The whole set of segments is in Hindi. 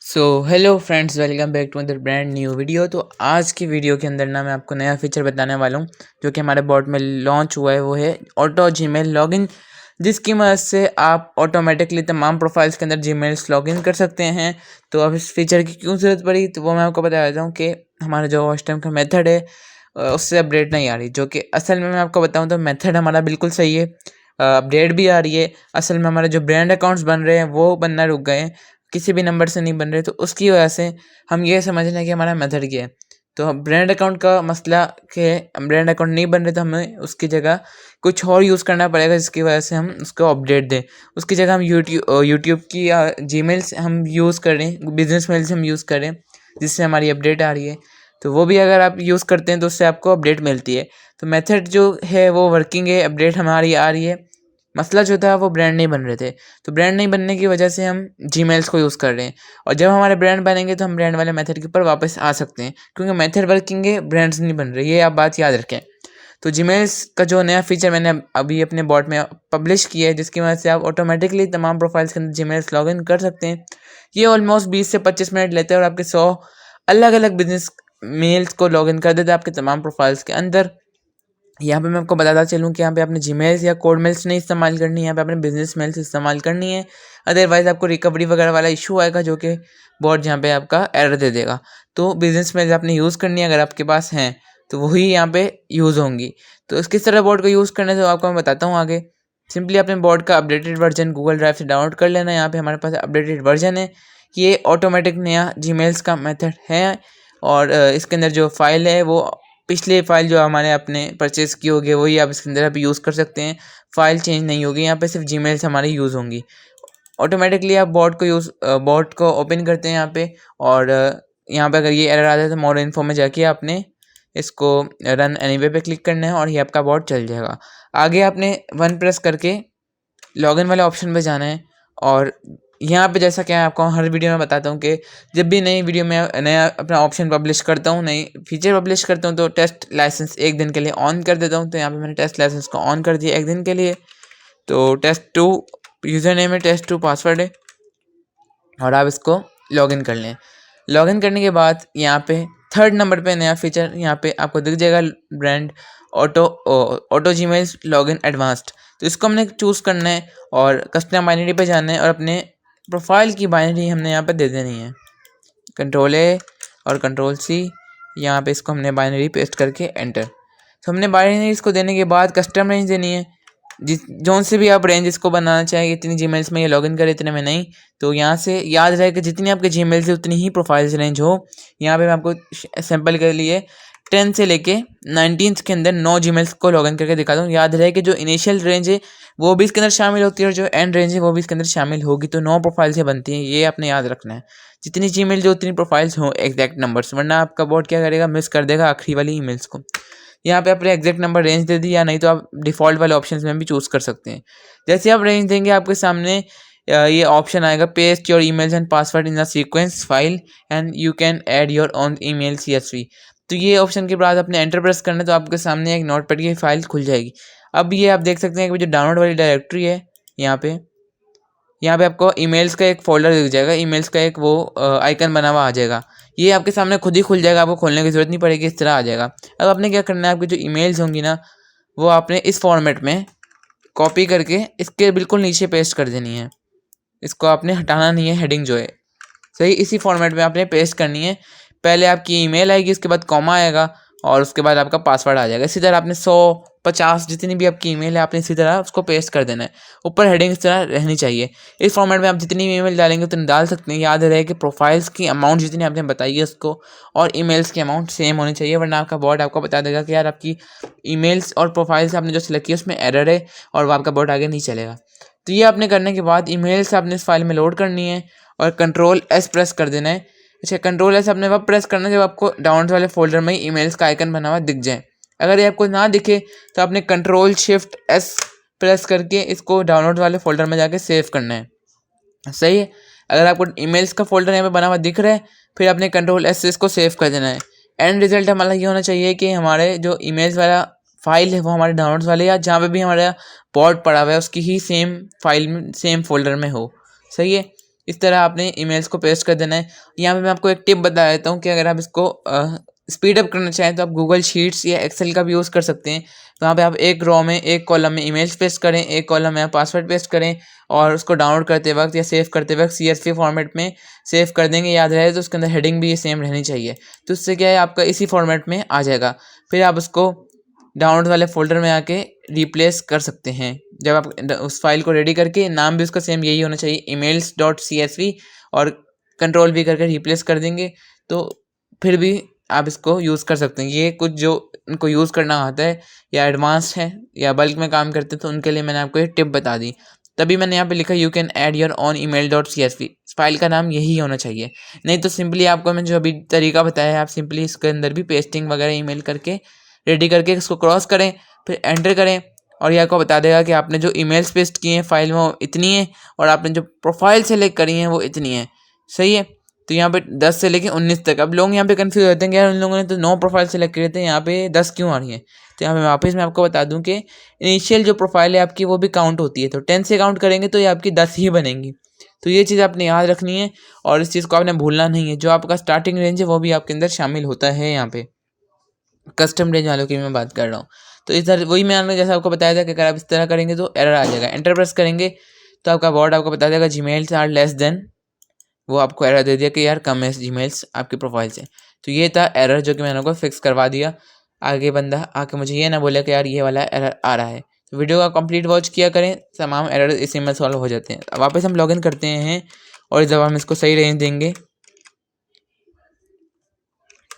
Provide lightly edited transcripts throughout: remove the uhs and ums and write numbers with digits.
So hello friends, welcome back to other brand new video. तो आज की वीडियो के अंदर ना मैं आपको नया फीचर बताने वाला हूँ जो कि हमारे बॉट में लॉन्च हुआ है। वो है ऑटो जीमेल लॉगिन, जिसकी मदद से आप ऑटोमेटिकली तमाम प्रोफाइल्स के अंदर जीमेल्स लॉगिन कर सकते हैं। तो अब इस फीचर की क्यों ज़रूरत पड़ी, तो वो मैं आपको बता देता हूँ कि हमारा जो वॉच टाइम का मेथड है उससे अपडेट नहीं आ रही, जो कि असल में मैं आपको बताऊँ तो मेथड हमारा बिल्कुल सही है, अपडेट भी आ रही है। असल में हमारे जो ब्रांड अकाउंट्स बन रहे हैं वो बनना रुक गए हैं, किसी भी नंबर से नहीं बन रहे, तो उसकी वजह से हम ये समझ लें कि हमारा मेथड क्या है। तो ब्रांड अकाउंट का मसला के ब्रांड अकाउंट नहीं बन रहे तो हमें उसकी जगह कुछ और यूज़ करना पड़ेगा, जिसकी वजह से हम उसको अपडेट दें। उसकी जगह हम यूट्यूब की या जीमेल्स हम यूज़ करें, बिजनेस मेल से हम यूज़ करें, जिससे हमारी अपडेट आ रही है। तो वो भी अगर आप यूज़ करते हैं तो उससे आपको अपडेट मिलती है। तो मेथड जो है वो वर्किंग है, अपडेट हमारी आ रही है। मसला जो था वो ब्रांड नहीं बन रहे थे, तो ब्रांड नहीं बनने की वजह से हम जीमेल्स को यूज़ कर रहे हैं। और जब हमारे ब्रांड बनेंगे तो हम ब्रांड वाले मेथड के ऊपर वापस आ सकते हैं, क्योंकि मेथड वर्किंग है, ब्रांड्स नहीं बन रहे, ये आप बात याद रखें। तो जीमेल्स का जो नया फीचर मैंने अभी अपने बॉट में पब्लिश किया है, जिसकी वजह से आप ऑटोमेटिकली तमाम प्रोफाइल्स के अंदर जीमेल्स लॉगिन कर सकते हैं। ये ऑलमोस्ट 20 से 25 मिनट लेते हैं और आपके 100 अलग अलग बिजनेस मेल्स को लॉगिन कर देते हैं आपके तमाम प्रोफाइल्स के अंदर। यहाँ पे मैं आपको बताता चलूँ कि यहाँ पे आपने जीमेल्स या कोड मेल्स नहीं इस्तेमाल करनी है, यहाँ पे आपने बिजनेस मेल्स इस्तेमाल करनी है। अदरवाइज़ आपको रिकवरी वगैरह वाला इशू आएगा, जो कि बॉट यहाँ पे आपका एरर दे देगा। तो बिजनेस मेल्स आपने यूज़ करनी है, अगर आपके पास हैं तो वही यहाँ पे यूज़ होंगी। तो किस तरह बॉट को यूज़ करने से आपको मैं बताता हूँ आगे। सिंपली अपने बॉट का अपडेटेड वर्जन गूगल ड्राइव से डाउनलोड कर लेना। यहाँ पे हमारे पास अपडेटेड वर्जन है, ये ऑटोमेटिक नया जीमेल्स का मेथड है। और इसके अंदर जो फाइल है वो पिछले फाइल जो हमारे आपने परचेस की होगी वही आप इसके अंदर आप यूज़ कर सकते हैं। फाइल चेंज नहीं होगी, यहाँ पे सिर्फ जीमेल्स हमारी यूज़ होंगी। ऑटोमेटिकली आप बॉट को ओपन करते हैं यहाँ पे, और यहाँ पे अगर ये एरर आता है तो मोर इन्फो में जाके आपने इसको रन एनीवे पे क्लिक करना है और ये आपका बॉट चल जाएगा। आगे आपने वन प्रेस करके लॉगिन वाले ऑप्शन पे जाना है। और यहाँ पे जैसा क्या है आपको हर वीडियो में बताता हूँ कि जब भी नई वीडियो में नया अपना ऑप्शन पब्लिश करता हूँ, नई फीचर पब्लिश करता हूँ, तो टेस्ट लाइसेंस एक दिन के लिए ऑन कर देता हूँ। तो यहाँ पे मैंने टेस्ट लाइसेंस को ऑन कर दिया एक दिन के लिए। तो टेस्ट2 यूज़र नेम है, टेस्ट2 पासवर्ड है, और आप इसको लॉगिन कर लें। लॉगिन करने के बाद यहाँ पे थर्ड नंबर पे नया फीचर यहाँ पे आपको दिख जाएगा, brand auto Gmails login advanced. तो इसको हमने चूज़ करना है और कस्टम बाइनरी पे जाना है और अपने प्रोफाइल की बाइनरी हमने यहाँ पे दे देनी है, Ctrl+A और Ctrl+C। यहाँ पे इसको हमने बाइनरी पेस्ट करके एंटर। तो हमने बाइनरी इसको देने के बाद कस्टम रेंज देनी है, जिस जोन से भी आप रेंज इसको बनाना चाहें, इतनी जीमेल्स में ये लॉगिन करें, इतने में नहीं। तो यहाँ से याद रहे कि जितनी आपके जीमेल्स है उतनी ही प्रोफाइल्स रेंज हो। यहाँ पे मैं आपको सैंपल के लिए 10 से लेके 19 के अंदर 9 जीमेल्स को लॉगिन करके दिखाता हूँ। याद रहे कि जो इनिशियल रेंज है वो भी इसके अंदर शामिल होती है और जो एंड रेंज है वो भी इसके अंदर शामिल होगी। तो 9 प्रोफाइल से बनती हैं, ये आपने याद रखना है। जितनी जीमेल जो उतनी प्रोफाइल्स हों, एग्जैक्ट नंबर्स, वरना आपका बॉट क्या करेगा, मिस कर देगा आखिरी वाली ईमेल्स को। यहाँ पे आपने एग्जैक्ट नंबर रेंज दे दी, या नहीं तो आप डिफ़ॉल्ट वाले ऑप्शंस में भी चूज़ कर सकते हैं। जैसे आप रेंज देंगे आपके सामने ये ऑप्शन आएगा, paste your emails and password in a sequence file and you can add your own email CSV। तो ये ऑप्शन के बाद अपने एंटर प्रेस करना है तो आपके सामने एक नोटपैड की फाइल खुल जाएगी। अब ये आप देख सकते हैं कि जो डाउनलोड वाली डायरेक्टरी है, यहाँ पे आपको ईमेल्स का एक फोल्डर दिख जाएगा, ईमेल्स का एक वो आइकन बना हुआ आ जाएगा। ये आपके सामने खुद ही खुल जाएगा, आपको खोलने की ज़रूरत नहीं पड़ेगी, इस तरह आ जाएगा। अब आपने क्या करना है, आपकी जो ईमेल्स होंगी ना वो आपने इस फॉर्मेट में कॉपी करके इसके बिल्कुल नीचे पेस्ट कर देनी है। इसको आपने हटाना नहीं है, हेडिंग जो है सही इसी फॉर्मेट में आपने पेस्ट करनी है। पहले आपकी ईमेल आएगी, उसके बाद कॉमा आएगा और उसके बाद आपका पासवर्ड आ जाएगा। इसी तरह आपने 100-50 जितनी भी आपकी ईमेल है आपने इसी तरह उसको पेस्ट कर देना है। ऊपर हेडिंग इस तरह रहनी चाहिए। इस फॉर्मेट में आप जितनी भी ईमेल डालेंगे उतनी डाल सकते हैं। याद रहे कि प्रोफाइल्स की अमाउंट जितनी आपने बताई है उसको और ईमेल्स की अमाउंट सेम होनी चाहिए, वरना आपका बॉट आपको बता देगा कि यार आपकी ईमेल्स और प्रोफाइल्स आपने जो सिलेक्ट की है उसमें एरर है और वो आपका बॉट आगे नहीं चलेगा। तो ये आपने करने के बाद ईमेल्स आपने इस फाइल में लोड करनी है और Ctrl+S प्रेस कर देना है। अच्छा, Ctrl+S आपने वब प्रेस करना है जब आपको डाउनलोड वाले फोल्डर में ही ईमेल्स का आइकन बना हुआ दिख जाए। अगर ये आपको ना दिखे तो आपने Ctrl+Shift+S प्रेस करके इसको डाउनलोड वाले फोल्डर में जाके सेव करना है। सही है। अगर आपको ईमेल्स का फोल्डर यहाँ पे बना हुआ दिख रहा है, फिर आपने Ctrl+S से इसको सेव कर देना है। एंड रिजल्ट हमारा ये होना चाहिए कि हमारे जो ईमेल्स वाला फाइल है वो हमारे डाउनलोड्स वाले या जहाँ पे भी हमारा बॉट पड़ा हुआ है उसकी ही सेम फाइल में सेम फोल्डर में हो। सही है। इस तरह आपने ईमेल्स को पेस्ट कर देना है। यहाँ पे मैं आपको एक टिप बता देता हूँ कि अगर आप इसको स्पीड अप करना चाहें तो आप गूगल शीट्स या एक्सेल का भी यूज़ कर सकते हैं। तो वहाँ पे आप एक रो में, एक कॉलम में ईमेल्स पेस्ट करें, एक कॉलम में आप पासवर्ड पेस्ट करें और उसको डाउनलोड करते वक्त या सेव करते वक्त CSV फॉर्मेट में सेव कर देंगे। याद रहे तो उसके अंदर हेडिंग भी सेम रहनी चाहिए। तो उससे क्या है, आपका इसी फॉर्मेट में आ जाएगा। फिर आप उसको डाउनलोड वाले फोल्डर में आके रिप्लेस कर सकते हैं। जब आप उस फाइल को रेडी करके, नाम भी उसका सेम यही होना चाहिए, emails.csv, और कंट्रोल भी करके रिप्लेस कर देंगे तो फिर भी आप इसको यूज़ कर सकते हैं। ये कुछ जो उनको यूज़ करना आता है या एडवांस है या बल्क में काम करते हैं तो उनके लिए मैंने आपको ये टिप बता दी। तभी मैंने यहाँ पे लिखा you can add your on email.csv। File का नाम यही होना चाहिए। नहीं तो सिंपली आपको मैं जो अभी तरीका बताया है, आप सिंपली इसके अंदर भी पेस्टिंग वगैरह ईमेल करके रेडी करके इसको क्रॉस करें, फिर एंटर करें और ये आपको बता देगा कि आपने जो ईमेल्स पेस्ट किए हैं फाइल में वो इतनी है और आपने जो प्रोफाइल सेलेक्ट करी हैं वो इतनी है। सही है। तो यहाँ पे 10 से लेके 19 तक। अब लोग यहाँ पे कंफ्यूज होते हैं कि यार उन लोगों ने तो 9 प्रोफाइल सेलेक्ट करे थे, यहाँ पे 10 क्यों आ रही है। तो यहाँ पे वापस मैं आपको बता दूँ कि इनिशियल जो प्रोफाइल है आपकी वो भी काउंट होती है। तो 10 से काउंट करेंगे तो ये आपकी 10 ही बनेंगी। तो ये चीज़ आपने याद रखनी है और इस चीज़ को आपने भूलना नहीं है। जो आपका स्टार्टिंग रेंज है वो भी आपके अंदर शामिल होता है। यहाँ पे कस्टम रेंज वालों की मैं बात कर रहा हूँ। तो इस तरह वही मैंने जैसा आपको बताया था कि अगर आप इस तरह करेंगे तो एरर आ जाएगा। एंटर प्रेस करेंगे तो आपका बॉट आपको बता देगा जीमेल्स आर लेस देन, वो आपको एरर दे दिया कि यार कम है जीमेल्स आपकी प्रोफाइल से। तो ये था एरर जो कि मैंने को फिक्स करवा दिया। आगे बंदा आके मुझे ये ना बोले कि यार ये वाला एरर आ रहा है। तो वीडियो का कंप्लीट वॉच किया करें, तमाम एरर इसी में सॉल्व हो जाते हैं। अब वापस हम लॉगिन करते हैं और जब हम इसको सही रेंज देंगे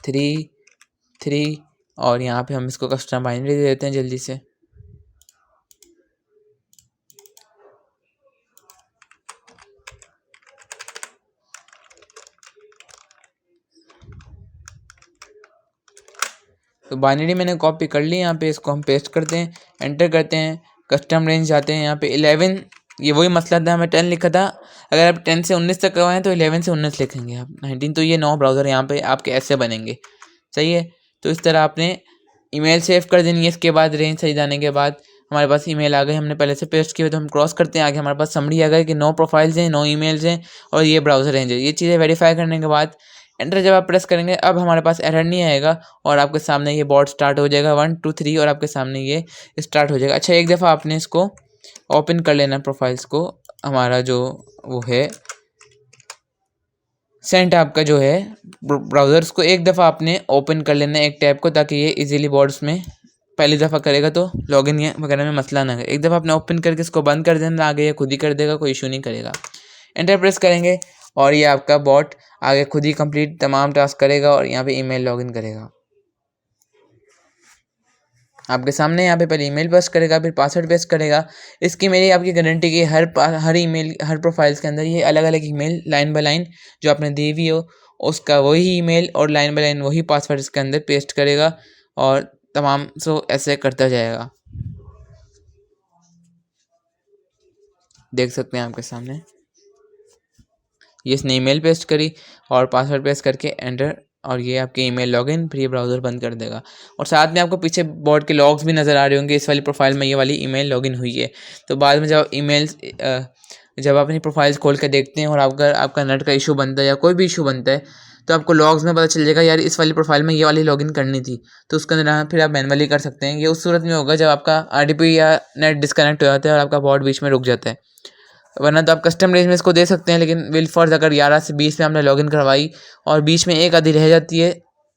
3 और यहाँ पे हम इसको कस्टम बाइनरी दे देते हैं जल्दी से। तो बाइनरी मैंने कॉपी कर ली, यहाँ पे इसको हम पेस्ट करते हैं, एंटर करते हैं, कस्टम रेंज जाते हैं। यहाँ पे 11, ये वही मसला था, हमें 10 लिखा था। अगर आप 10 से 19 तक करवाएं तो 11 से 19 लिखेंगे आप। 19 तो ये 9 ब्राउज़र यहाँ पे आपके ऐसे बनेंगे। सही है। तो इस तरह आपने ईमेल सेव कर देनी है। इसके बाद रेंज सही जाने के बाद हमारे पास ईमेल आ गए, हमने पहले से पेस्ट किए, तो हम क्रॉस करते हैं आगे। हमारे पास समरी आ गई कि 9 प्रोफाइल्स हैं, 9 ईमेल्स हैं और ये ब्राउज़र रेंज है। ये चीज़ें वेरीफाई करने के बाद एंटर जब आप प्रेस करेंगे, अब हमारे पास एरर नहीं आएगा और आपके सामने ये बॉट स्टार्ट हो जाएगा 1 2 3 और आपके सामने ये स्टार्ट हो जाएगा। अच्छा, एक दफ़ा आपने इसको ओपन कर लेना प्रोफाइल्स को। हमारा जो वो है सेंट आपका जो है ब्राउज़र्स को एक दफ़ा आपने ओपन कर लेना है एक टैब को, ताकि ये इजीली बॉट्स में पहली दफ़ा करेगा तो लॉगिन वगैरह में मसला ना करे। एक दफ़ा आपने ओपन करके इसको बंद कर देना, आगे ये खुद ही कर देगा, कोई इशू नहीं करेगा। एंटर प्रेस करेंगे और ये आपका बॉट आगे खुद ही कंप्लीट तमाम टास्क करेगा और यहाँ पे ईमेल लॉगिन करेगा आपके सामने। यहाँ पे पहले ईमेल पेस्ट करेगा, फिर पासवर्ड पेस्ट करेगा। इसकी मेरी आपकी गारंटी की हर ईमेल, हर प्रोफाइल्स के अंदर ये अलग अलग ईमेल लाइन बाय लाइन जो आपने दी हुई हो उसका वही ईमेल और लाइन बाय लाइन वही पासवर्ड इसके अंदर पेस्ट करेगा और तमाम सो ऐसे करता जाएगा। देख सकते हैं आपके सामने ये इसने ईमेल पेस्ट करी और पासवर्ड पेस्ट करके एंटर, और ये आपके ईमेल लॉगिन, फिर ये ब्राउज़र बंद कर देगा। और साथ में आपको पीछे बोर्ड के लॉग्स भी नज़र आ रहे होंगे, इस वाली प्रोफाइल में ये वाली ईमेल लॉगिन हुई है। तो बाद में जब ईमेल्स जब आप अपनी प्रोफाइल्स खोल के देखते हैं और आपका नेट का इशू बनता है या कोई भी इशू बनता है तो आपको लॉग्स में पता चल जाएगा यार इस वाली प्रोफाइल में ये वाली लॉगिन करनी थी, तो उसके अंदर फिर आप मैनुअली कर सकते हैं। ये उस सूरत में होगा जब आपका RDP या नेट डिस्कनेक्ट हो जाता है और आपका बोर्ड बीच में रुक जाता है, वरना तो आप कस्टम रेंज में इसको दे सकते हैं। लेकिन विल फॉर्स अगर 11 से 20 में आपने लॉगिन करवाई और बीच में एक आधी रह जाती है,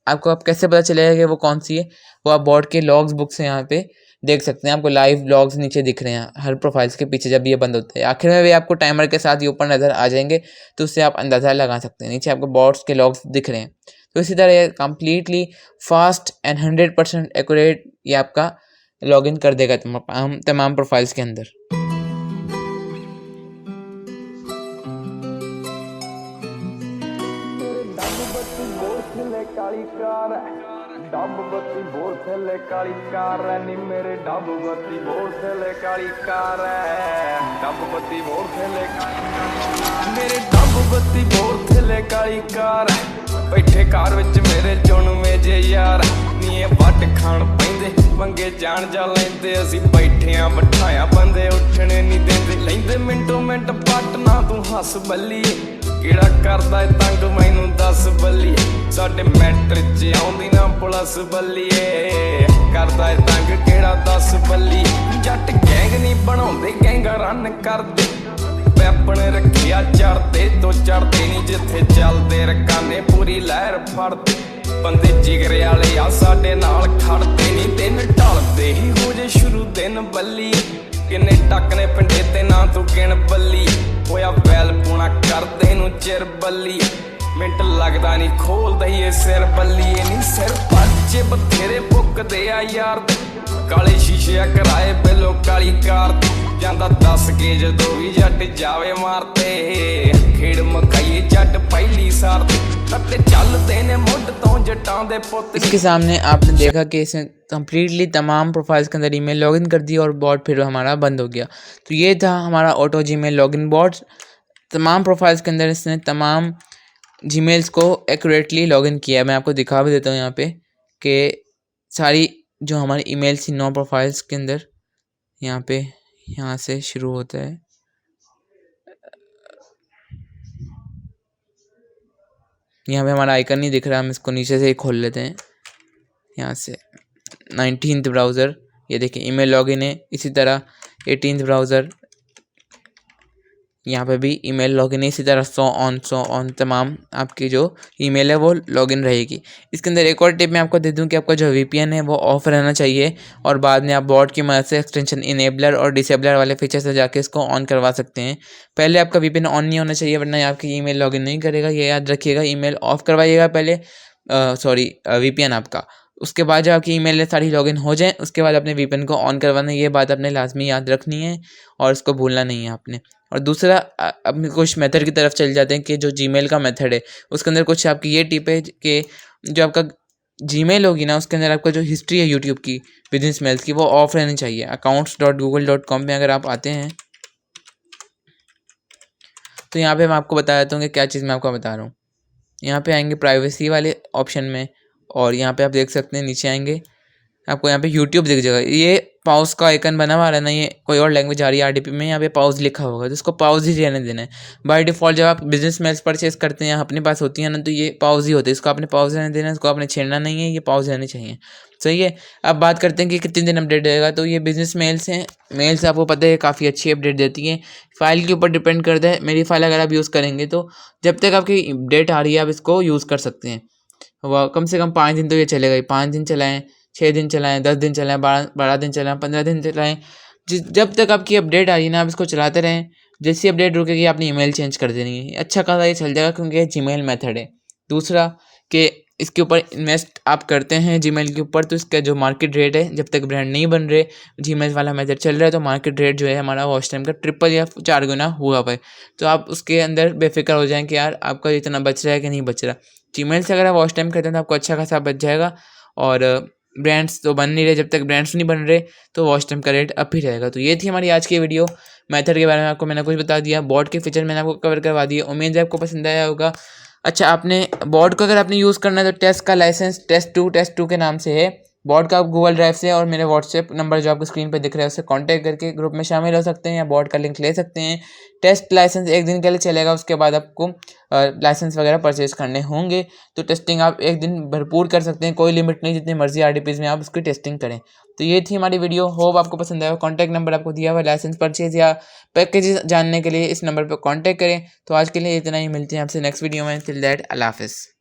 आपको अब कैसे पता चलेगा कि वो कौन सी है? वो आप बोर्ड के लॉग्स बुक से यहाँ पे देख सकते हैं। आपको लाइव लॉग्स नीचे दिख रहे हैं हर प्रोफाइल्स के पीछे जब ये बंद होता है। आखिर में भी आपको टाइमर के साथ ये ऊपर नज़र आ जाएंगे, तो उससे आप अंदाज़ा लगा सकते हैं। नीचे आपको बोर्ड्स के लॉग्स दिख रहे हैं। तो इसी तरह ये कम्प्लीटली फास्ट एंड 100% एक्यूरेट ये आपका लॉगिन कर देगा तमाम प्रोफाइल्स के अंदर। काली कार डब बत्ती बोर थले काली कार नी मेरे डब बत्ती बोर थले काली कार डब बत्ती बोर थले काली कार मेरे डब बत्ती बोर थले ਥੱਲੇ ਕਾਲੀ ਕਾਰ ਬੈਠੇ ਕਾਰ ਵਿੱਚ ਮੇਰੇ ਚੁਣਵੇਂ ਜੇ ਯਾਰ ਨੀ ਇਹ ਵੱਟ ਖਾਣ ਪੈਂਦੇ ਪੰਗੇ ਜਾਣ ਜਾ ਲੈਂਦੇ ਅਸੀਂ ਬੈਠੇ ਆਂ ਬਿਠਾਇਆ ਬੰਦੇ ਉੱਠਣੇ ਨਹੀਂ ਦਿੰਦੇ ਲੈਂਦੇ ਮਿੰਟੋ ਮਿੰਟ ਪੱਟ ਨਾ ਤੂੰ ਹੱਸ ਬੱਲੀਏ ਕਿਹੜਾ ਕਰਦਾ ਏ ਤੰਗ ਮੈਨੂੰ ਦੱਸ ਬੱਲੀਏ ਸਾਡੇ ਮੈਟਰ 'ਚ ਆਉਂਦੀ ਨਾ ਪੁਲਿਸ ਬੱਲੀਏ ਕਰਦਾ ਏ ਤੰਗ ਕਿਹੜਾ ਦੱਸ ਬੱਲੀ ਜੱਟ ਗੈਂਗ ਨਹੀਂ ਬਣਾਉਂਦੇ ਗੈਂਗਾ ਰਨ ਕਰਦੇ ਪੈਪਣ ਰੱਖਿਆ ਚੜਦੇ ਤੋਂ ਚੜਦੇ ਨਹੀਂ ਜਿੱਥੇ ਚੱਲਦੇ ਰਕਾਨੇ ਪੂਰੀ ਲਹਿਰ ਫੜਦੇ ਬੰਦੇ ਜਿਗਰੇ ਵਾਲੇ ਆ ਸਾਡੇ ਨਾਲ ਖੜਦੇ ਨਹੀਂ ਦਿਨ ਢਲਦੇ ਹੀ ਹੋ ਜੇ ਸ਼ੁਰੂ ਦਿਨ ਬੱਲੀ ਕਿੰਨੇ ਟੱਕ ਨੇ ਪਿੰਡੇ ਤੇ ਨਾ ਤੂੰ ਗਿਣ ਬੱਲੀ ਹੋਇਆ ਵੈਲ ਪੂਣਾ ਕਰਦੇ ਨੂੰ ਚਿਰ ਬੱਲੀ ਮਿੰਟ ਲੱਗਦਾ ਨਹੀਂ ਖੋਲਦਾ ਹੀ ਇਹ ਸਿਰ ਬੱਲੀਏ ਨਹੀਂ ਸਿਰ ਪੱਚੇ ਬਥੇਰੇ ਪੁੱਕਦੇ ਆ ਯਾਰ ਕਾਲੇ ਸ਼ੀਸ਼ੇ ਆ ਕਰਾਏ ਬਿੱਲੋ ਕਾਲੀ ਕਾਰ ਜਾਂਦਾ ਦੱਸ ਕੇ ਜਦੋਂ ਵੀ ਜੱਟ ਜਾਵੇ ਮਾਰਤੇ ਖੇਡ ਮਕਾਈਏ ਜੱਟ ਪਹਿਲੀ ਸਾਰ ਤੇ ਚੱਲਦੇ ਨੇ ਮੁੱਢ ਤੋਂ ਜੱਟਾਂ ਦੇ ਪੁੱਤ। इसके सामने आपने देखा कि इसने कम्प्लीटली तमाम प्रोफाइल्स के अंदर ईमेल लॉगिन कर दिया और बॉट फिर हमारा बंद हो गया। तो ये था हमारा ऑटो जीमेल लॉगिन बॉट। तमाम प्रोफाइल्स के अंदर इसने तमाम जीमेल्स को एक्यूरेटली लॉगिन किया। मैं आपको दिखा भी देता हूँ यहाँ पे कि सारी जो हमारी ईमेल्स थी 9 प्रोफाइल्स के अंदर यहाँ पे यहाँ से शुरू होता है। यहाँ पे हमारा आइकन नहीं दिख रहा, हम इसको नीचे से ही खोल लेते हैं यहाँ से। 19th ब्राउज़र, ये देखिए ईमेल लॉगिन है। इसी तरह 18th ब्राउज़र, यहाँ पे भी ईमेल लॉगिन है। इसी तरह सो ऑन तमाम आपकी जो ईमेल है वो लॉगिन रहेगी। इसके अंदर एक और टिप मैं आपको दे दूं कि आपका जो VPN है वो ऑफ रहना चाहिए और बाद में आप बॉट की मदद से एक्सटेंशन इनेबलर और डिसेबलर वाले फीचर से जाके इसको ऑन करवा सकते हैं। पहले आपका VPN ऑन नहीं होना चाहिए वरना आपकी ईमेल लॉगिन नहीं करेगा। ये याद रखिएगा, ईमेल ऑफ करवाइएगा पहले, VPN आपका। उसके बाद जब आपकी ईमेल सारी लॉगिन हो जाए उसके बाद अपने VPN को ऑन करवाना है। ये बात आपने लाजमी याद रखनी है और इसको भूलना नहीं है आपने। और दूसरा, अपने कुछ मेथड की तरफ चल जाते हैं कि जो जीमेल का मेथड है उसके अंदर कुछ आपकी ये टिप है कि जो आपका जीमेल होगी ना उसके अंदर आपका जो हिस्ट्री है यूट्यूब की बिजनेस मेल्स की वो ऑफ रहनी चाहिए। accounts.google.com में अगर आप आते हैं तो यहाँ पे मैं आपको बता देता हूँ कि क्या चीज़ मैं आपको बता रहा हूँ। यहाँ पे आएंगे प्राइवेसी वाले ऑप्शन में और यहाँ पे आप देख सकते हैं नीचे आएंगे आपको यहाँ पे यूट्यूब दिख जाएगा। ये पॉज का आइकन बना हुआ है ना, ये कोई और लैंग्वेज आ रही है RDP में, यहाँ पे पॉज लिखा होगा तो इसको पॉज ही रहने देना है। बाय डिफ़ॉल्ट जब आप बिजनेस मेल्स परचेस करते हैं अपने पास होती है ना तो ये पॉज ही होता है, इसको आपने पॉज रहने देना है, इसको आपने छेड़ना नहीं है, ये पॉज रहने चाहिए। सही है। अब बात करते हैं कि कितने दिन अपडेट रहेगा। तो ये बिजनेस मेल्स हैं, मेल्स आपको पता है काफ़ी अच्छी अपडेट देती है। फाइल के ऊपर डिपेंड करता है। मेरी फाइल अगर आप यूज़ करेंगे तो जब तक आपकी अपडेट आ रही है आप इसको यूज़ कर सकते हैं। वह कम से कम 5 दिन तो ये चलेगा ही। 5 दिन चलाएँ, 6 दिन चलाएँ, 10 दिन चलाएँ, 12 दिन चलाएँ, 15 दिन चलाएँ, जब तक आपकी अपडेट आ रही है ना आप इसको चलाते रहें। जैसी अपडेट रुकेगी आपने ईमेल चेंज कर देनी है। अच्छा खासा ये चल जाएगा क्योंकि ये जीमेल मेथड है। दूसरा कि इसके ऊपर इन्वेस्ट आप करते हैं जीमेल के ऊपर तो इसका जो मार्केट रेट है, जब तक ब्रांड नहीं बन रहे, जीमेल वाला मेथड चल रहा है तो मार्केट रेट जो है हमारा वॉच टाइम का 3 या 4 गुना हुआ हुआ है। तो आप उसके अंदर बेफिक्र हो जाएं कि यार आपका इतना बच रहा है कि नहीं बच रहा। जीमेल से अगर आप वॉच टाइम करते हैं तो आपको अच्छा खासा बच जाएगा। और ब्रांड्स तो बन नहीं रहे, जब तक ब्रांड्स नहीं बन रहे तो वॉच टाइम का रेट अप ही रहेगा। तो ये थी हमारी आज की वीडियो। मेथड के बारे में आपको मैंने कुछ बता दिया, बॉट के फीचर मैंने आपको कवर करवा दिए। उम्मीद है आपको पसंद आया होगा। अच्छा, आपने बॉट को अगर आपने यूज़ करना है तो टेस्ट का लाइसेंस टेस्ट टू के नाम से है। बॉट का आप गूगल ड्राइव से और मेरे व्हाट्सएप नंबर जो आपको स्क्रीन पर दिख रहा है उससे कांटेक्ट करके ग्रुप में शामिल हो सकते हैं या बॉट का लिंक ले सकते हैं। टेस्ट लाइसेंस 1 दिन के लिए चलेगा, उसके बाद आपको लाइसेंस वगैरह परचेज करने होंगे। तो टेस्टिंग आप 1 दिन भरपूर कर सकते हैं, कोई लिमिट नहीं, जितनी मर्जी RDPs में आप उसकी टेस्टिंग करें। तो ये थी हमारी वीडियो, होप आपको पसंद आया। कॉन्टैक्ट नंबर आपको दिया हुआ है, लाइसेंस परचेज या पैकेज जानने के लिए इस नंबर पर कॉन्टैक्ट करें। तो आज के लिए इतना ही, मिलते हैं आपसे नेक्स्ट वीडियो में। टिल दैट, अल्लाह हाफिज़।